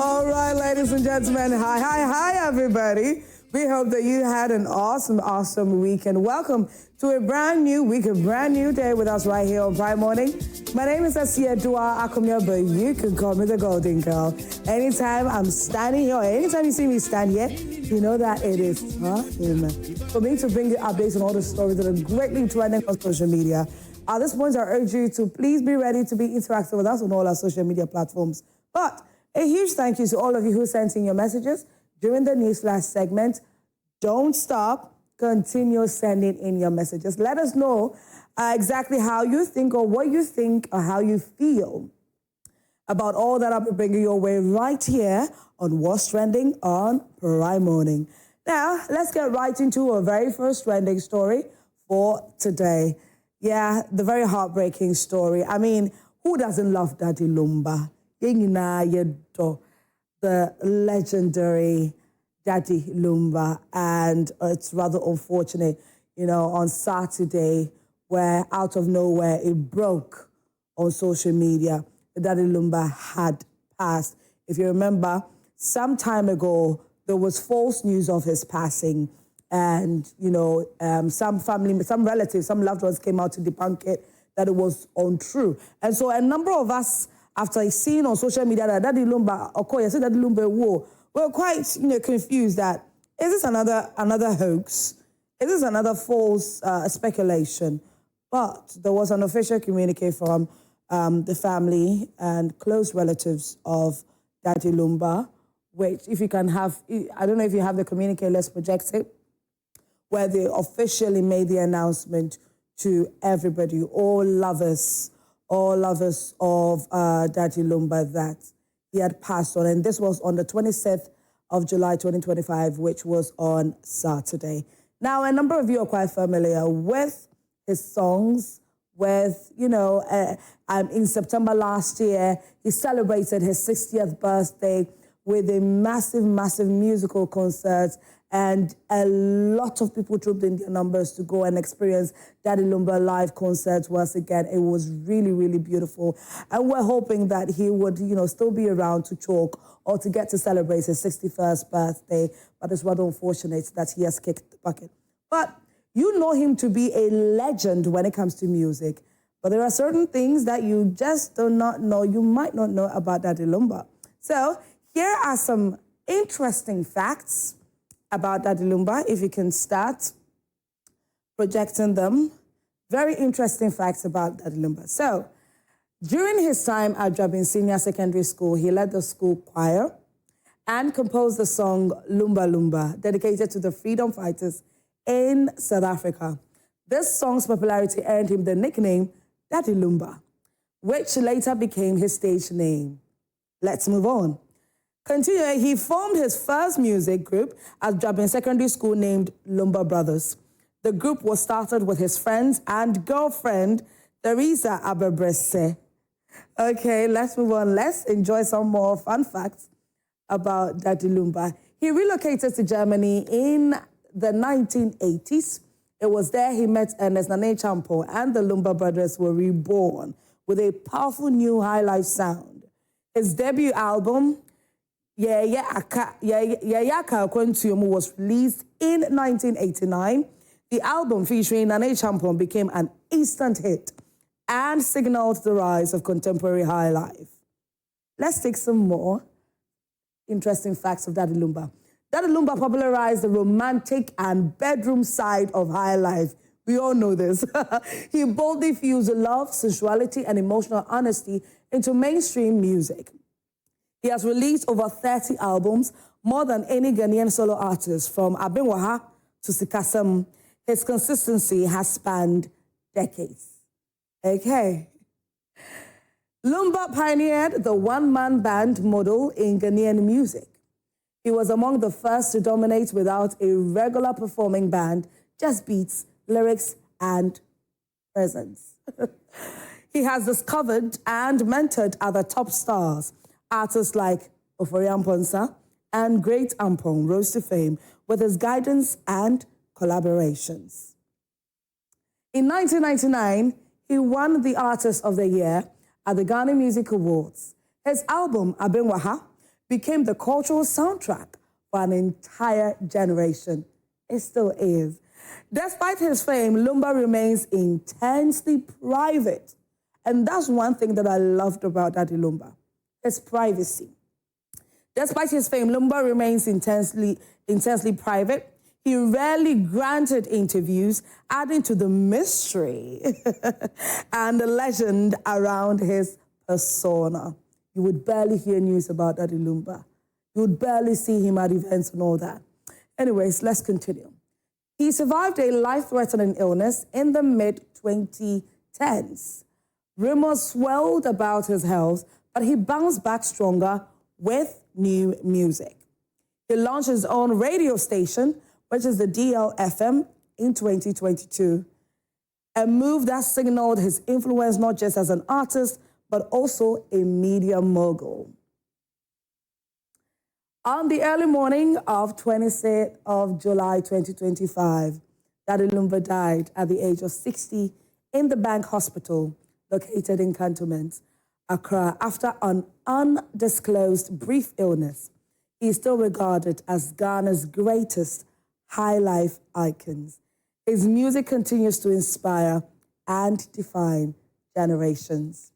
All right, ladies and gentlemen, hi, everybody. We hope that you had an awesome weekend. Welcome to a brand new week, a brand new day with us right here on Prime Morning. My name is Asia Dua Akumya, but you can call me the Golden Girl. Anytime I'm standing here, or anytime you see me stand here, you know that it is time for me to bring you updates on all the stories that are greatly trending on social media. At this point, I urge you to please be ready to be interactive with us on all our social media platforms. But a huge thank you to all of you who sent in your messages during the Newsflash segment. Don't stop. Continue sending in your messages. Let us know exactly how you think or what you think or how you feel about all that I'll be bringing your way right here on What's Trending on Prime Morning. Now, let's get right into our very first trending story for today. Yeah, the very heartbreaking story. I mean, who doesn't love Daddy Lumba? The legendary Daddy Lumba. And it's rather unfortunate, on Saturday, where out of nowhere it broke on social media. Daddy Lumba had passed. If you remember, some time ago, there was false news of his passing. And, some family, some relatives, some loved ones came out to debunk it, that it was untrue. And so a number of us, after seeing on social media that Daddy Lumba, Daddy Lumba war, were quite, confused that, is this another hoax? Is this another false speculation? But there was an official communique from the family and close relatives of Daddy Lumba, which if you can have, I don't know if you have the communique, let's project it, where they officially made the announcement to everybody, all lovers of Daddy Lumba, that he had passed on. And this was on the 26th of July, 2025, which was on Saturday. Now, a number of you are quite familiar with his songs, with, in September last year, he celebrated his 60th birthday with a massive musical concert, and a lot of people trooped in their numbers to go and experience Daddy Lumba live concerts once again. It was really beautiful. And we're hoping that he would, still be around to chalk or to get to celebrate his 61st birthday. But it's rather unfortunate that he has kicked the bucket. But you know him to be a legend when it comes to music. But there are certain things that you just do not know, you might not know about Daddy Lumba. So here are some interesting facts about Daddy Lumba, if you can start projecting them. Very interesting facts about Daddy Lumba. So, during his time at Jabin Senior Secondary School, he led the school choir and composed the song Lumba Lumba, dedicated to the freedom fighters in South Africa. This song's popularity earned him the nickname Daddy Lumba, which later became his stage name. Let's move on. Continuing, he formed his first music group at Jabin Secondary School named Lumba Brothers. The group was started with his friends and girlfriend, Teresa Aberbrese. Okay, let's move on. Let's enjoy some more fun facts about Daddy Lumba. He relocated to Germany in the 1980s. It was there he met Ernest Nane Champo, and the Lumba Brothers were reborn with a powerful new high-life sound. His debut album, Yayaka Kwentuyomu, was released in 1989. The album featuring Nane Champon became an instant hit and signaled the rise of contemporary high life. Let's take some more interesting facts of Daddy Lumba. Daddy Lumba popularized the romantic and bedroom side of high life. We all know this. He boldly fused love, sensuality, and emotional honesty into mainstream music. He has released over 30 albums, more than any Ghanaian solo artist, from Abenwaha to Sikasam. His consistency has spanned decades. Okay. Lumba pioneered the one-man band model in Ghanaian music. He was among the first to dominate without a regular performing band, just beats, lyrics, and presence. He has discovered and mentored other top stars. Artists like Ofori Amponsa and Great Ampon rose to fame with his guidance and collaborations. In 1999, he won the Artist of the Year at the Ghana Music Awards. His album, Abenwaha, became the cultural soundtrack for an entire generation. It still is. Despite his fame, Lumba remains intensely private. And that's one thing that I loved about Daddy Lumba, his privacy. Despite his fame, Lumba remains intensely private. He rarely granted interviews, adding to the mystery and the legend around his persona. You would barely hear news about Daddy Lumba. You would barely see him at events and all that. Anyways, let's continue. He survived a life-threatening illness in the mid-2010s. Rumors swirled about his health, but he bounced back stronger with new music. He launched his own radio station, which is the DL-FM, in 2022, a move that signaled his influence not just as an artist, but also a media mogul. On the early morning of 26th of July 2025, Daddy Lumba died at the age of 60 in the Bank Hospital, located in Cantonment, Accra, after an undisclosed brief illness. He is still regarded as Ghana's greatest high-life icons. His music continues to inspire and define generations.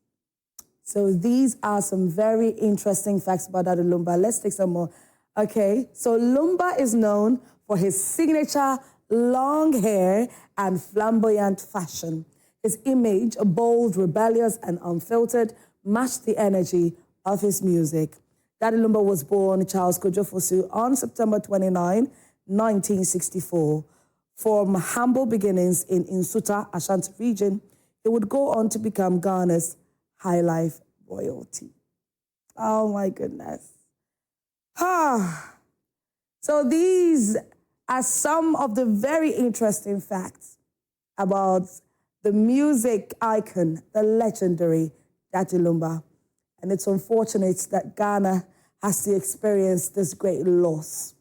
So these are some very interesting facts about Daddy Lumba. Let's take some more. Okay, so Lumba is known for his signature long hair and flamboyant fashion. His image, bold, rebellious, and unfiltered, matched the energy of his music. Daddy Lumba was born Charles Kojofosu on September 29, 1964. From humble beginnings in Insuta, Ashanti region, he would go on to become Ghana's high-life royalty. Oh, my goodness. So these are some of the very interesting facts about the music icon, the legendary Daddy Lumba. And it's unfortunate that Ghana has to experience this great loss.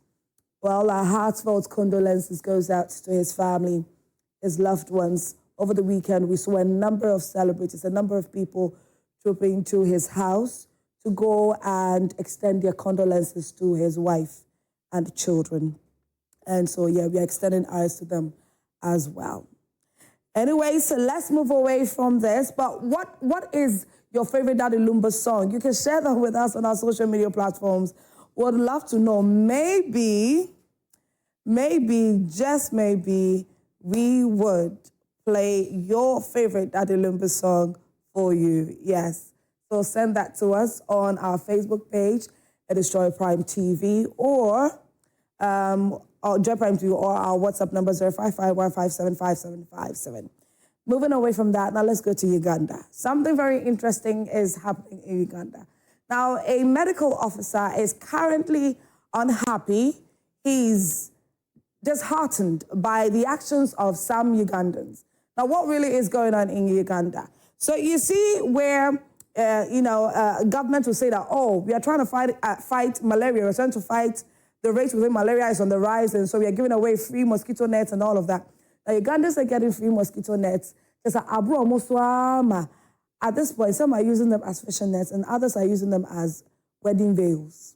Well, our heartfelt condolences goes out to his family, his loved ones. Over the weekend, we saw a number of celebrities, a number of people trooping to his house to go and extend their condolences to his wife and children. And so, yeah, we are extending ours to them as well. Anyway, so let's move away from this. But what is your favorite Daddy Lumba song? You can share that with us on our social media platforms. Would love to know. Maybe, just maybe, we would play your favorite Daddy Lumba song for you. Yes. So send that to us on our Facebook page, it is Joy Prime TV, or Joy Prime TV, or our WhatsApp number 0551575757. Moving away from that, now let's go to Uganda. Something very interesting is happening in Uganda. Now, a medical officer is currently unhappy. He's disheartened by the actions of some Ugandans. Now, what really is going on in Uganda? So you see where, government will say that, oh, we are trying to fight malaria. We're trying to fight the rate within malaria is on the rise, and so we are giving away free mosquito nets and all of that. Now, Ugandans are getting free mosquito nets. At this point, some are using them as fishing nets, and others are using them as wedding veils.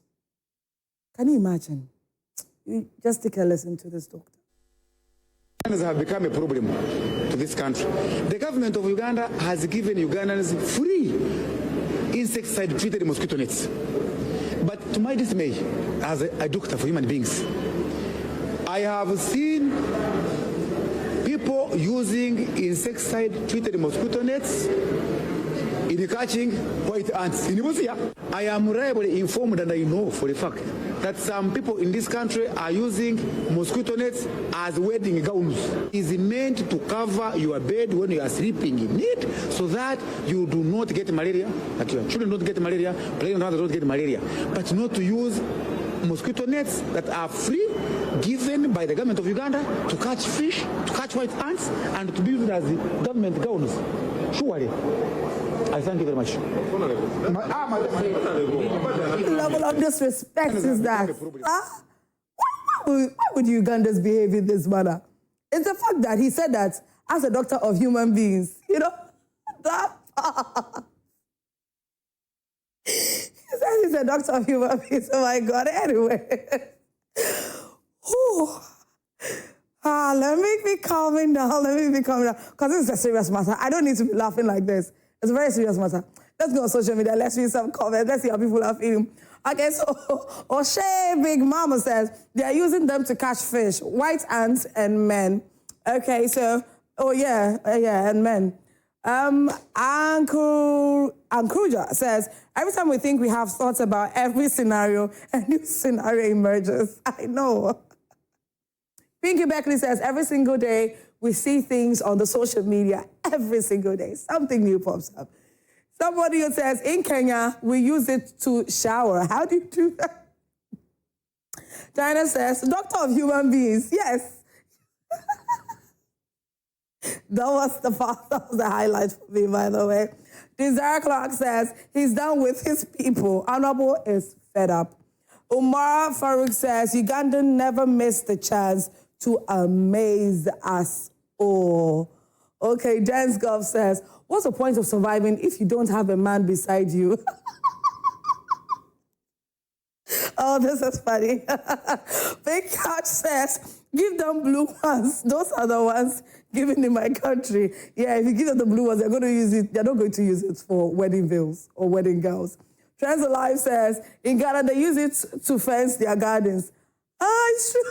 Can you imagine? You just take a listen to this doctor. Have become a problem to this country. The government of Uganda has given Ugandans free insecticide-treated mosquito nets. But to my dismay, as a doctor for human beings, I have seen people using insecticide-treated mosquito nets in catching white ants in Busia. I am reliably informed, and I know for a fact that some people in this country are using mosquito nets as wedding gowns. It is meant to cover your bed when you are sleeping in it, so that you do not get malaria, that your children don't get malaria, pregnant mothers don't get malaria, but not to use mosquito nets that are free, given by the government of Uganda to catch fish, to catch white ants, and to be used as government gowns. Surely. I thank you very much. What level of disrespect is that? Huh? Why would Ugandans behave in this manner? It's the fact that he said that as a doctor of human beings, that he said says he's a doctor of human beings. Oh my God. Anyway. Let me be calming down. Because this is a serious matter. I don't need to be laughing like this. It's a very serious matter. Let's go on social media. Let's read some comments. Let's see how people are feeling. Okay, so O'Shea Big Mama says they are using them to catch fish, white ants and men. Okay, so, and men. Ankruja says, every time we think we have thoughts about every scenario, a new scenario emerges. I know. Pinky Beckley says, every single day we see things on the social media. Every single day, something new pops up. Somebody who says, in Kenya, we use it to shower. How do you do that? Diana says, doctor of human beings. Yes. That was the highlight for me, by the way. Desire Clark says, he's done with his people. Honorable is fed up. Umar Farouk says, Ugandan never missed the chance to amaze us all. Okay, Dance Gov says, what's the point of surviving if you don't have a man beside you? Oh, this is funny. Big Catch says, give them blue ones. Those are the ones given in my country. Yeah, if you give them the blue ones, they're going to use it. They're not going to use it for wedding veils or wedding gowns. Trans Alive says, in Ghana, they use it to fence their gardens. Ah, it's true.